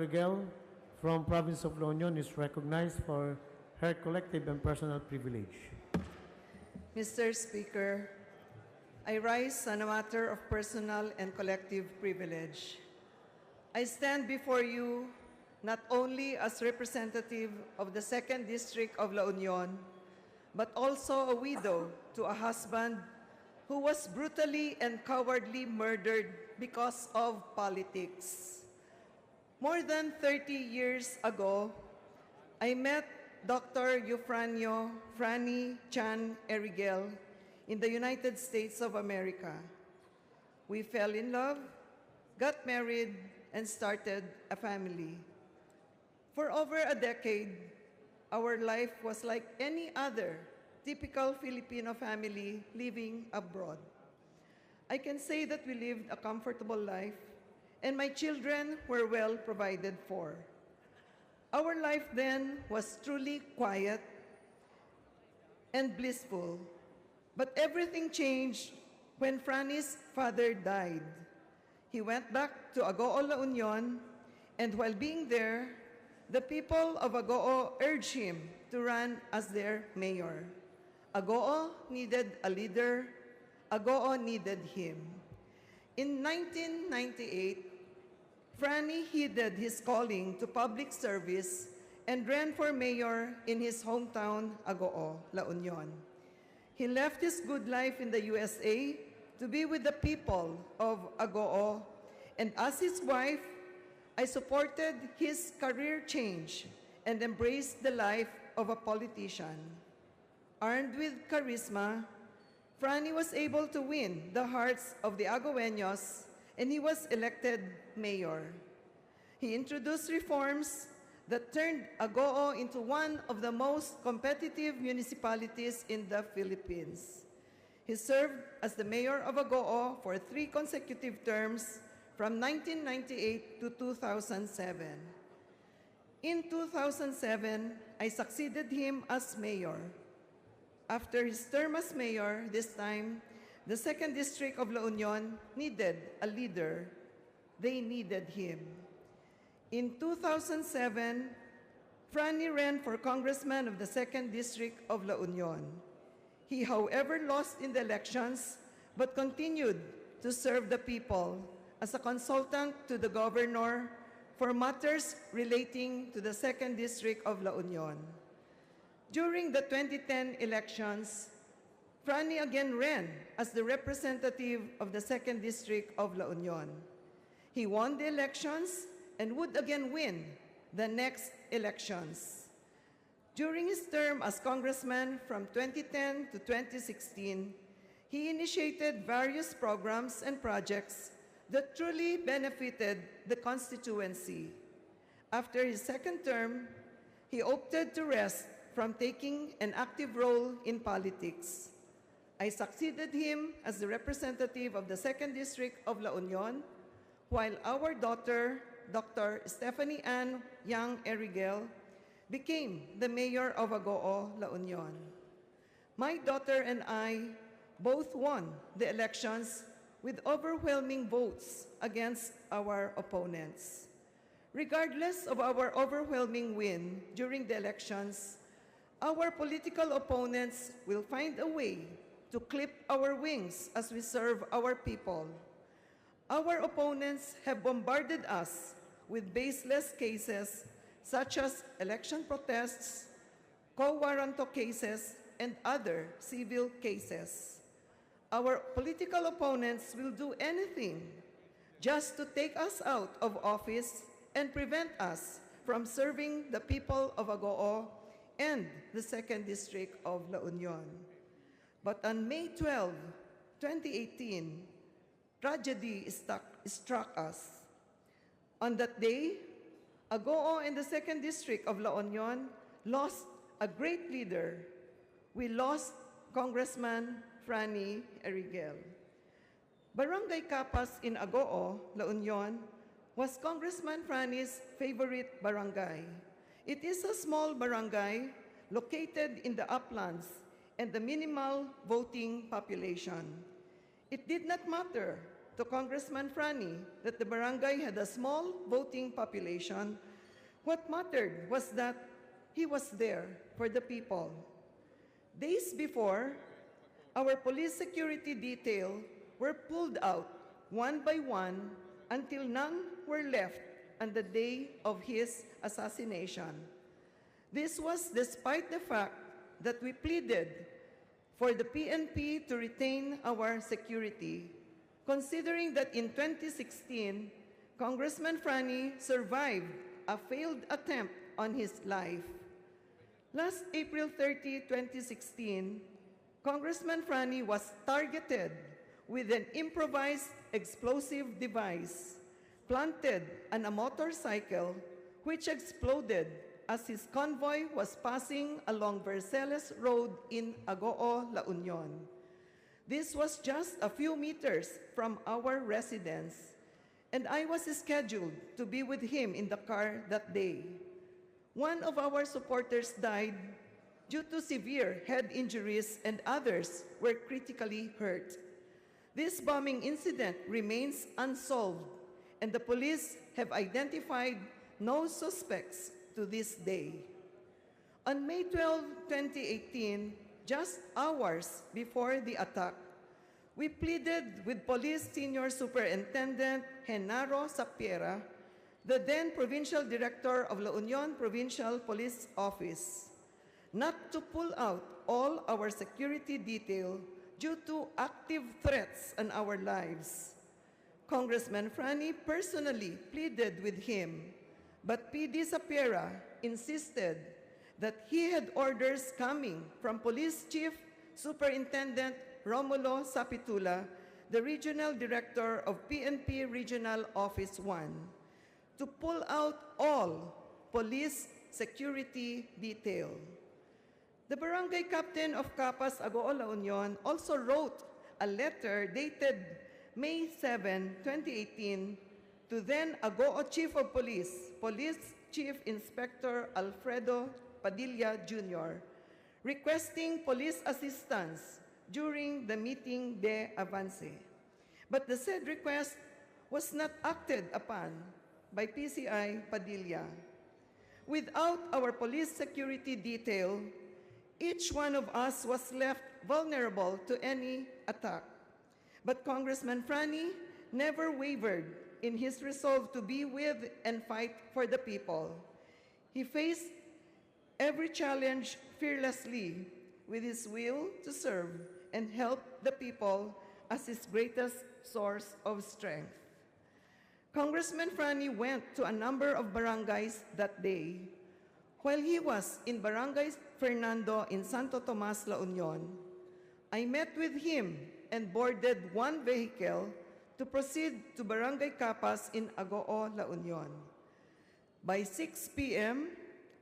Eriguel from province of La Union is recognized for her collective and personal privilege. Mr. Speaker, I rise on a matter of personal and collective privilege. I stand before you not only as representative of the 2nd District of La Union, but also a widow to a husband who was brutally and cowardly murdered because of politics. More than 30 years ago, I met Dr. Franny Chan Eriguel in the United States of America. We fell in love, got married, and started a family. For over a decade, our life was like any other typical Filipino family living abroad. I can say that we lived a comfortable life, and my children were well provided for. Our life then was truly quiet and blissful, but everything changed when Franny's father died. He went back to Agoo, La Union, and while being there, the people of Agoo urged him to run as their mayor. Agoo needed a leader. Agoo needed him. In 1998, Franny heeded his calling to public service and ran for mayor in his hometown, Agoo, La Union. He left his good life in the USA to be with the people of Agoo, and as his wife, I supported his career change and embraced the life of a politician. Armed with charisma, Franny was able to win the hearts of the Agooeños, and he was elected mayor. He introduced reforms that turned Agoo into one of the most competitive municipalities in the Philippines. He served as the mayor of Agoo for 3 consecutive terms from 1998 to 2007. In 2007, I succeeded him as mayor. After his term as mayor, this time, the 2nd District of La Union needed a leader. They needed him. In 2007, Franny ran for congressman of the 2nd District of La Union. He, however, lost in the elections, but continued to serve the people as a consultant to the governor for matters relating to the 2nd District of La Union. During the 2010 elections, Franny again ran as the representative of the 2nd District of La Union. He won the elections and would again win the next elections. During his term as congressman from 2010 to 2016, he initiated various programs and projects that truly benefited the constituency. After his 2nd term, he opted to rest from taking an active role in politics. I succeeded him as the representative of the 2nd District of La Union, while our daughter, Dr. Stephanie Ann Yang Eriguel, became the mayor of Agoo, La Union. My daughter and I both won the elections with overwhelming votes against our opponents. Regardless of our overwhelming win during the elections, our political opponents will find a way to clip our wings as we serve our people. Our opponents have bombarded us with baseless cases such as election protests, quo warranto cases, and other civil cases. Our political opponents will do anything just to take us out of office and prevent us from serving the people of Agoo and the 2nd District of La Union. But on May 12, 2018, tragedy struck us. On that day, Agoo and the 2nd District of La Union lost a great leader. We lost Congressman Franny Eriguel. Barangay Capas in Agoo, La Union, was Congressman Franny's favorite barangay. It is a small barangay located in the uplands and the minimal voting population. It did not matter to Congressman Franny that the barangay had a small voting population, what mattered was that he was there for the people. Days before, our police security detail were pulled out one by one until none were left on the day of his assassination. This was despite the fact that we pleaded for the PNP to retain our security, considering that in 2016, Congressman Franny survived a failed attempt on his life. Last April 30, 2016, Congressman Franny was targeted with an improvised explosive device planted on a motorcycle which exploded as his convoy was passing along Verceles Road in Agoo, La Union. This was just a few meters from our residence, and I was scheduled to be with him in the car that day. One of our supporters died due to severe head injuries and others were critically hurt. This bombing incident remains unsolved, and the police have identified no suspects to this day. On May 12, 2018, just hours before the attack, we pleaded with Police Senior Superintendent Genaro Sapiera, the then Provincial Director of La Union Provincial Police Office, not to pull out all our security detail due to active threats on our lives. Congressman Franny personally pleaded with him, but PD Sapiera insisted that he had orders coming from Police Chief Superintendent Romulo Sapitula, the Regional Director of PNP Regional Office 1, to pull out all police security detail. The barangay captain of Capas, Agoo, La Union also wrote a letter dated May 7, 2018 to then Agoo Chief of Police, Police Chief Inspector Alfredo Padilla Jr., requesting police assistance during the meeting de avance. But the said request was not acted upon by PCI Padilla. Without our police security detail, each one of us was left vulnerable to any attack. But Congressman Franny never wavered in his resolve to be with and fight for the people. He faced every challenge fearlessly with his will to serve and help the people as his greatest source of strength. Congressman Franny went to a number of barangays that day. While he was in Barangay Fernando in Santo Tomas, La Union, I met with him and boarded one vehicle to proceed to Barangay Capas in Agoo, La Union. By 6 p.m.,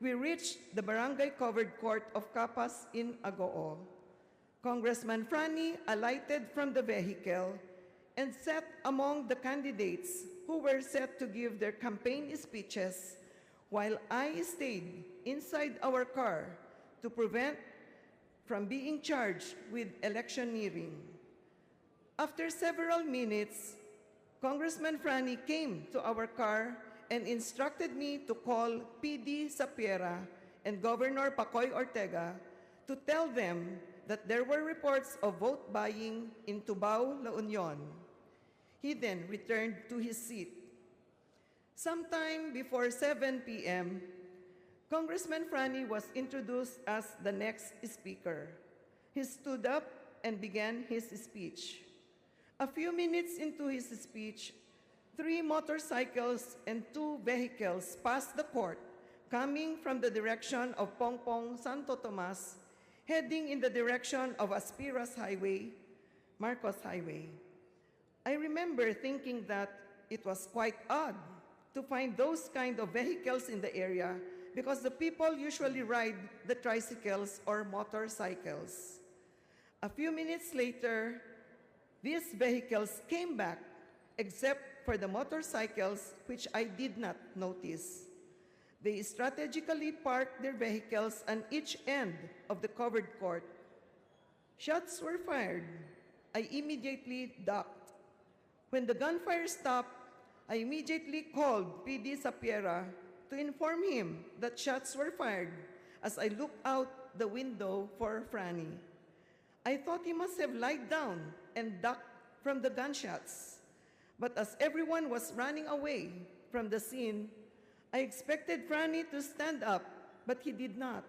we reached the barangay covered court of Capas in Agoo. Congressman Franny alighted from the vehicle and sat among the candidates who were set to give their campaign speeches, while I stayed inside our car to prevent from being charged with electioneering. After several minutes, Congressman Franny came to our car and instructed me to call PD Sapiera and Governor Pacoy Ortega to tell them that there were reports of vote buying in Tubao, La Union. He then returned to his seat. Sometime before 7 p.m., Congressman Franny was introduced as the next speaker. He stood up and began his speech. A few minutes into his speech, 3 motorcycles and 2 vehicles passed the court, coming from the direction of Pongpong, Santo Tomas, heading in the direction of Aspiras Highway, Marcos Highway. I remember thinking that it was quite odd to find those kind of vehicles in the area because the people usually ride the tricycles or motorcycles. A few minutes later, these vehicles came back, except for the motorcycles, which I did not notice. They strategically parked their vehicles on each end of the covered court. Shots were fired. I immediately ducked. When the gunfire stopped, I immediately called PD Sapiera to inform him that shots were fired as I looked out the window for Franny. I thought he must have lied down and ducked from the gunshots. But as everyone was running away from the scene, I expected Franny to stand up, but he did not.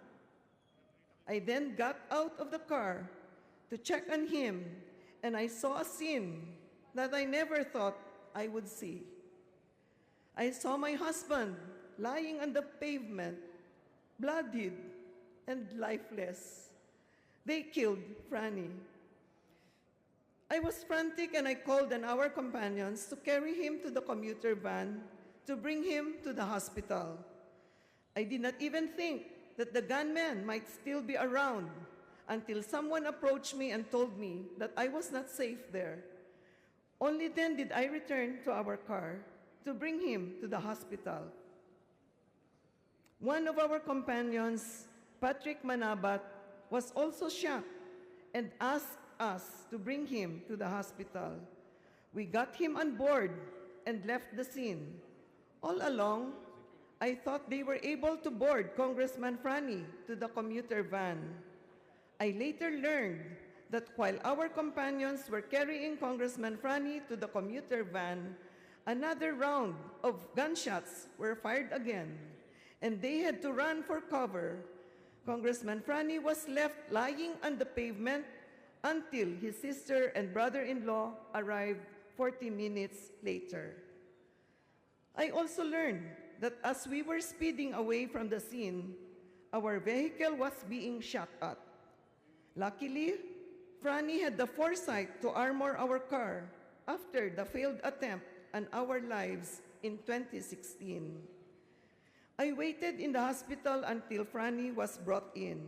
I then got out of the car to check on him, and I saw a scene that I never thought I would see. I saw my husband lying on the pavement, bloodied and lifeless. They killed Franny. I was frantic and I called on our companions to carry him to the commuter van to bring him to the hospital. I did not even think that the gunman might still be around until someone approached me and told me that I was not safe there. Only then did I return to our car to bring him to the hospital. One of our companions, Patrick Manabat, was also shot and asked us to bring him to the hospital. We got him on board and left the scene. All along, I thought they were able to board Congressman Franny to the commuter van. I later learned that while our companions were carrying Congressman Franny to the commuter van, another round of gunshots were fired again, and they had to run for cover. Congressman Franny was left lying on the pavement until his sister and brother-in-law arrived 40 minutes later. I also learned that as we were speeding away from the scene, our vehicle was being shot at. Luckily, Franny had the foresight to armor our car after the failed attempt on our lives in 2016. I waited in the hospital until Franny was brought in.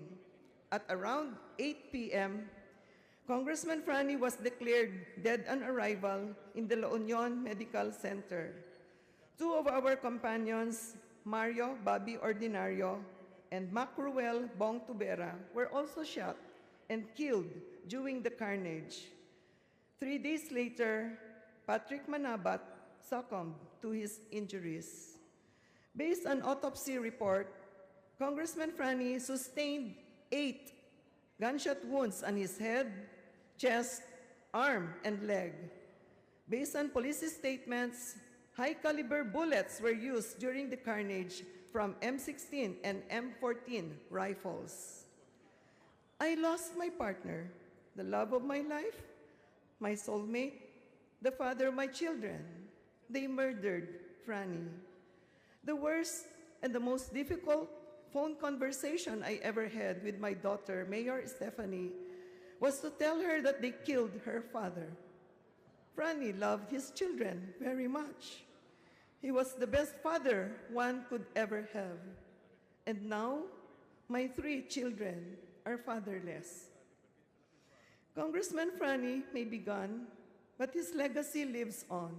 At around 8 p.m., Congressman Franny was declared dead on arrival in the La Union Medical Center. Two of our companions, Mario Bobby Ordinario and Macruel Bong Tubera, were also shot and killed during the carnage. 3 days later, Patrick Manabat succumbed to his injuries. Based on autopsy report, Congressman Franny sustained 8 gunshot wounds on his head, chest, arm, and leg. Based on police statements, high-caliber bullets were used during the carnage from M16 and M14 rifles. I lost my partner, the love of my life, my soulmate, the father of my children. They murdered Franny. The worst and the most difficult phone conversation I ever had with my daughter, Mayor Stephanie, was to tell her that they killed her father. Franny loved his children very much. He was the best father one could ever have. And now, my 3 children are fatherless. Congressman Franny may be gone, but his legacy lives on.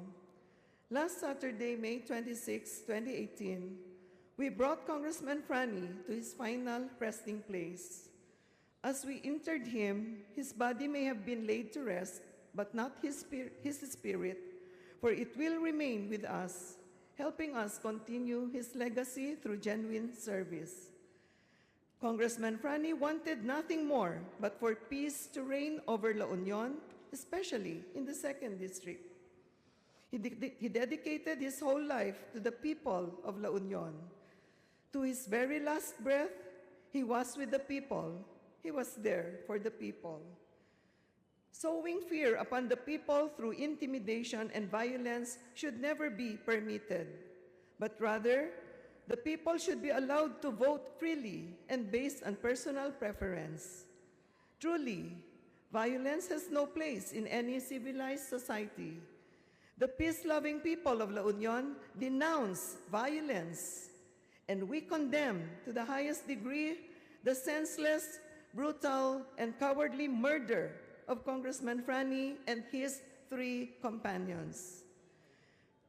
Last Saturday, May 26, 2018, we brought Congressman Franny to his final resting place. As we interred him, his body may have been laid to rest, but not his spirit, for it will remain with us, helping us continue his legacy through genuine service. Congressman Franny wanted nothing more but for peace to reign over La Union, especially in the 2nd District. He dedicated his whole life to the people of La Union. To his very last breath, he was with the people. He was there for the people. Sowing fear upon the people through intimidation and violence should never be permitted, but rather, the people should be allowed to vote freely and based on personal preference. Truly, violence has no place in any civilized society. The peace-loving people of La Union denounce violence, and we condemn to the highest degree the senseless, brutal, and cowardly murder of Congressman Franny and his 3 companions.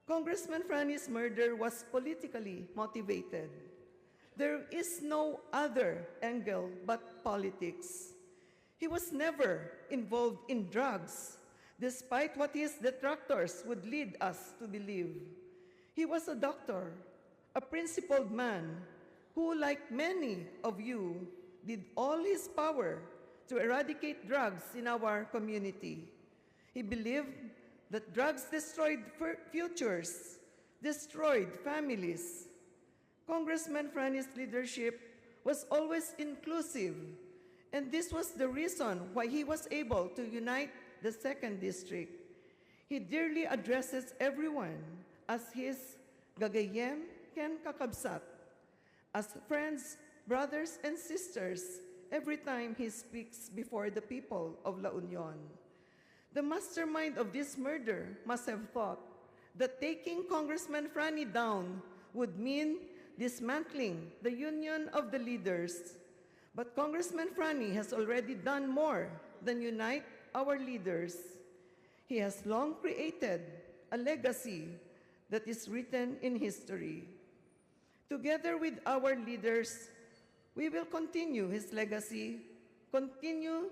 Congressman Franny's murder was politically motivated. There is no other angle but politics. He was never involved in drugs, despite what his detractors would lead us to believe. He was a doctor, a principled man who, like many of you, did all his power to eradicate drugs in our community. He believed that drugs destroyed futures, destroyed families. Congressman Franny's leadership was always inclusive, and this was the reason why he was able to unite the 2nd District. He dearly addresses everyone as his gagayem ken kakabsat, as friends, brothers, and sisters every time he speaks before the people of La Union. The mastermind of this murder must have thought that taking Congressman Franny down would mean dismantling the union of the leaders. But Congressman Franny has already done more than unite our leaders. He has long created a legacy that is written in history. Together with our leaders, we will continue his legacy, continue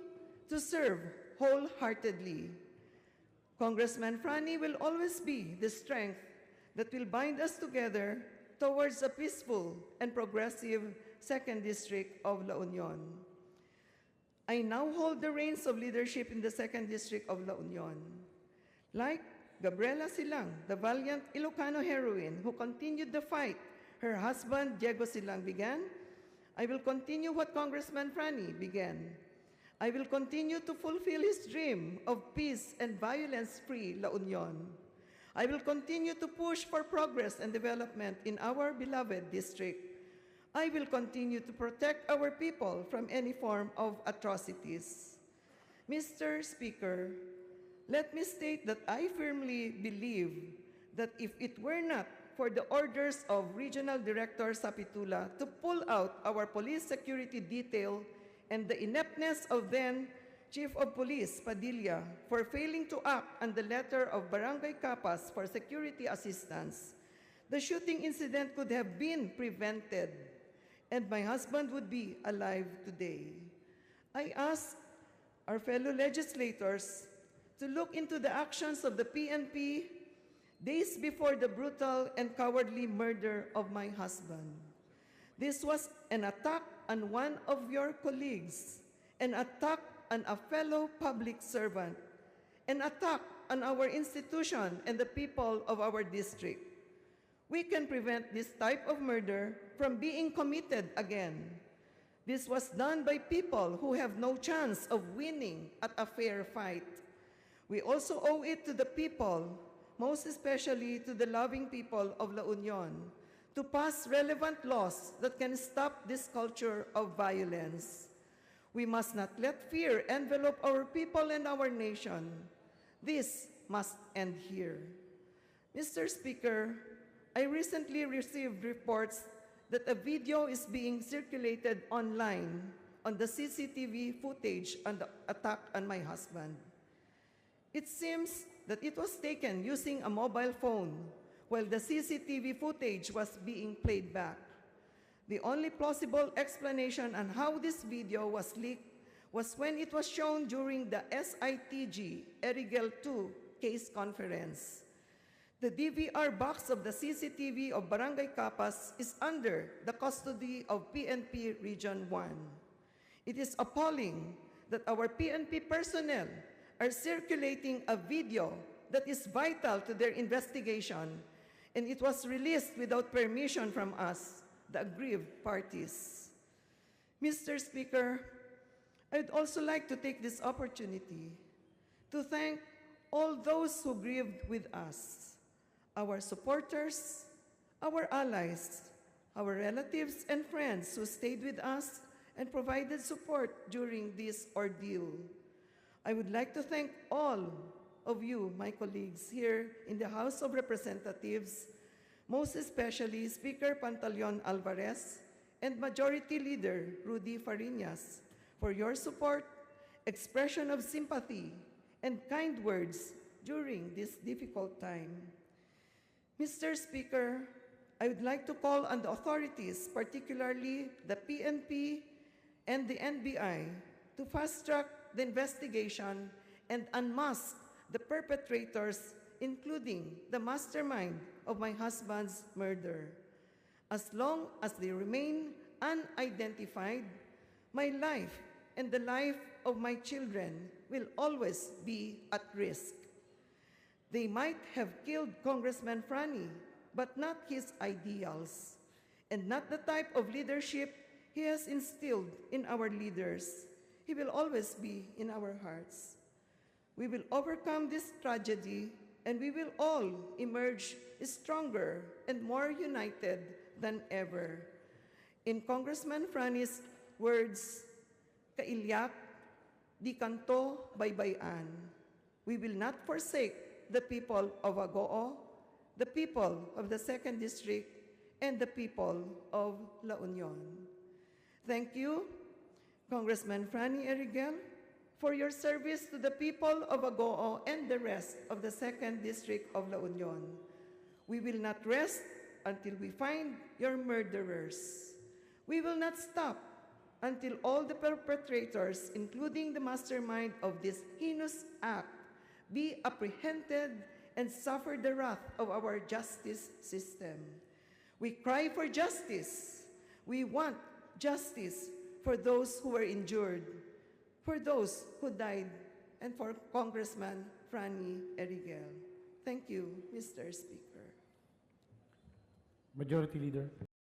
to serve wholeheartedly. Congressman Franny will always be the strength that will bind us together towards a peaceful and progressive 2nd District of La Union. I now hold the reins of leadership in the 2nd District of La Union. Like Gabriela Silang, the valiant Ilocano heroine who continued the fight her husband Diego Silang began, I will continue what Congressman Franny began. I will continue to fulfill his dream of peace and violence-free La Union. I will continue to push for progress and development in our beloved district. I will continue to protect our people from any form of atrocities. Mr. Speaker, let me state that I firmly believe that if it were not for the orders of Regional Director Sapitula to pull out our police security detail and the ineptness of then Chief of Police Padilla for failing to act on the letter of Barangay Capas for security assistance, the shooting incident could have been prevented and my husband would be alive today. I ask our fellow legislators to look into the actions of the PNP days before the brutal and cowardly murder of my husband. This was an attack on one of your colleagues, an attack on a fellow public servant, an attack on our institution and the people of our district. We can prevent this type of murder from being committed again. This was done by people who have no chance of winning at a fair fight. We also owe it to the people, most especially to the loving people of La Union, to pass relevant laws that can stop this culture of violence. We must not let fear envelop our people and our nation. This must end here. Mr. Speaker, I recently received reports that a video is being circulated online on the CCTV footage on the attack on my husband. It seems that it was taken using a mobile phone while the CCTV footage was being played back. The only plausible explanation on how this video was leaked was when it was shown during the SITG Eriguel 2 case conference. The DVR box of the CCTV of Barangay Capas is under the custody of PNP Region 1. It is appalling that our PNP personnel are circulating a video that is vital to their investigation, and it was released without permission from us, the aggrieved parties. Mr. Speaker, I'd also like to take this opportunity to thank all those who grieved with us, our supporters, our allies, our relatives and friends who stayed with us and provided support during this ordeal. I would like to thank all of you, my colleagues here in the House of Representatives, most especially Speaker Pantaleon Alvarez and Majority Leader Rudy Fariñas, for your support, expression of sympathy, and kind words during this difficult time. Mr. Speaker, I would like to call on the authorities, particularly the PNP and the NBI, to fast-track the investigation and unmask the perpetrators, including the mastermind of my husband's murder. As long as they remain unidentified, my life and the life of my children will always be at risk. They might have killed Congressman Franny, but not his ideals, and not the type of leadership he has instilled in our leaders. He will always be in our hearts. We will overcome this tragedy, and we will all emerge stronger and more united than ever. In Congressman Franny's words, "Kailyak, di kanto baybayan." We will not forsake the people of Agoo, the people of the 2nd District, and the people of La Union. Thank you, Congressman Franny Eriguel, for your service to the people of Agoo and the rest of the 2nd District of La Union. We will not rest until we find your murderers. We will not stop until all the perpetrators, including the mastermind of this heinous act, be apprehended and suffer the wrath of our justice system. We cry for justice. We want justice for those who were injured, for those who died, and for Congressman Franny Eriguel. Thank you, Mr. Speaker. Majority Leader.